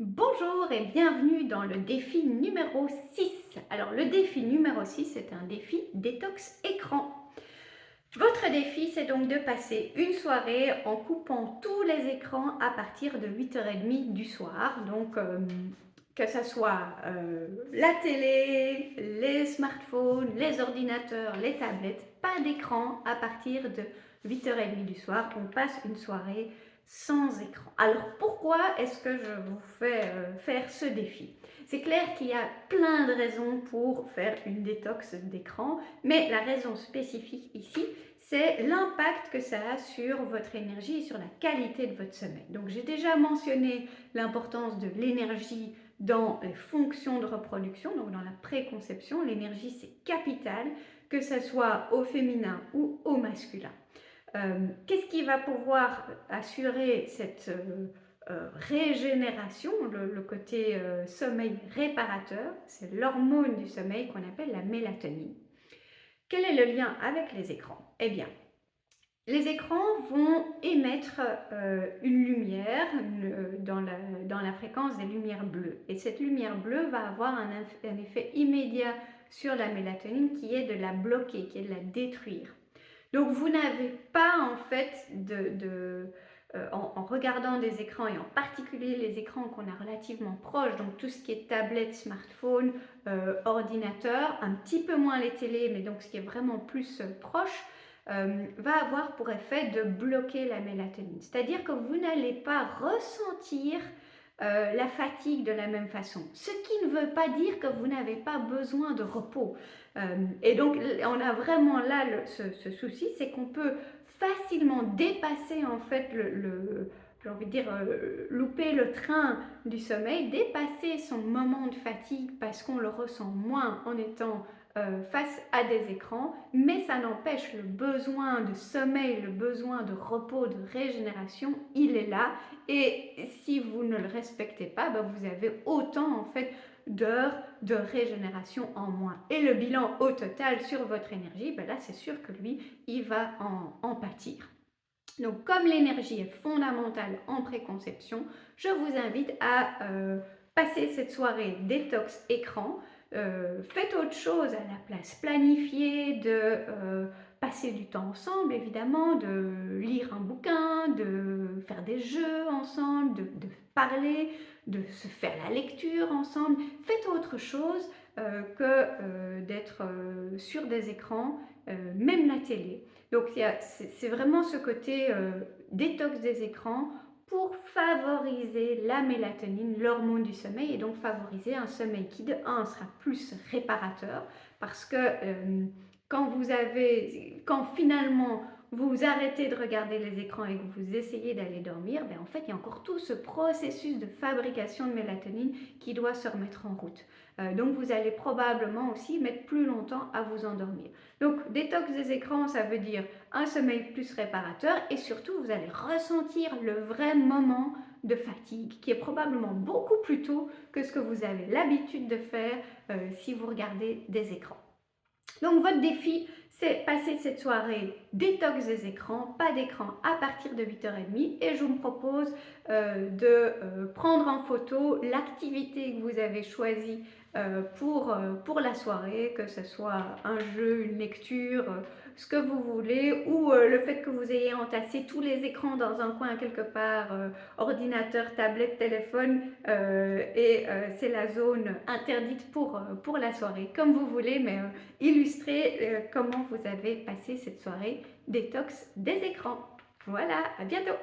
Bonjour et bienvenue dans le défi numéro 6. Alors le défi numéro 6, c'est un défi détox écran. Votre défi, c'est donc de passer une soirée en coupant tous les écrans à partir de 8h30 du soir. Donc que ce soit la télé, les smartphones, les ordinateurs, les tablettes, pas d'écran à partir de 8h30 du soir. On passe une soirée sans écran. Alors pourquoi est-ce que je vous fais faire ce défi? C'est clair qu'il y a plein de raisons pour faire une détox d'écran, mais la raison spécifique ici, c'est l'impact que ça a sur votre énergie et sur la qualité de votre sommeil. Donc j'ai déjà mentionné l'importance de l'énergie dans les fonctions de reproduction, donc dans la préconception. L'énergie, c'est capital, que ce soit au féminin ou au masculin. Qu'est-ce qui va pouvoir assurer cette régénération, le côté sommeil réparateur? C'est l'hormone du sommeil qu'on appelle la mélatonine. Quel est le lien avec les écrans? Eh bien, les écrans vont émettre une lumière dans la fréquence des lumières bleues. Et cette lumière bleue va avoir un effet immédiat sur la mélatonine qui est de la bloquer, qui est de la détruire. Donc vous n'avez pas en fait en regardant des écrans et en particulier les écrans qu'on a relativement proches, donc tout ce qui est tablette, smartphone, ordinateur, un petit peu moins les télés, mais donc ce qui est vraiment plus proche, va avoir pour effet de bloquer la mélatonine. C'est-à-dire que vous n'allez pas ressentir la fatigue de la même façon. Ce qui ne veut pas dire que vous n'avez pas besoin de repos. Et donc, on a vraiment là ce souci, c'est qu'on peut facilement dépasser en fait j'ai envie de dire, louper le train du sommeil, dépasser son moment de fatigue parce qu'on le ressent moins en étant face à des écrans, mais ça n'empêche le besoin de sommeil, le besoin de repos, de régénération, il est là. Et si vous ne le respectez pas, ben vous avez autant en fait d'heures de régénération en moins. Et le bilan au total sur votre énergie, ben là c'est sûr que lui, il va en pâtir. Donc comme l'énergie est fondamentale en préconception, je vous invite à passer cette soirée détox écran. Faites autre chose à la place, planifiez de passer du temps ensemble évidemment, de lire un bouquin, de faire des jeux ensemble, de parler, de se faire la lecture ensemble. Faites autre chose que d'être sur des écrans, même la télé. Donc c'est vraiment ce côté détox des écrans pour favoriser la mélatonine, l'hormone du sommeil, et donc favoriser un sommeil qui de 1 sera plus réparateur, parce que quand finalement vous arrêtez de regarder les écrans et que vous essayez d'aller dormir, ben en fait il y a encore tout ce processus de fabrication de mélatonine qui doit se remettre en route. Donc vous allez probablement aussi mettre plus longtemps à vous endormir. Donc détox des écrans, ça veut dire un sommeil plus réparateur, et surtout vous allez ressentir le vrai moment de fatigue qui est probablement beaucoup plus tôt que ce que vous avez l'habitude de faire si vous regardez des écrans. Donc votre défi, c'est passer cette soirée détox des écrans, pas d'écran à partir de 8h30, et je vous propose de prendre en photo l'activité que vous avez choisie pour la soirée, que ce soit un jeu, une lecture, ce que vous voulez, ou le fait que vous ayez entassé tous les écrans dans un coin quelque part, ordinateur, tablette, téléphone, et c'est la zone interdite pour la soirée, comme vous voulez, mais illustrer comment vous avez passé cette soirée détox des écrans. Voilà, à bientôt!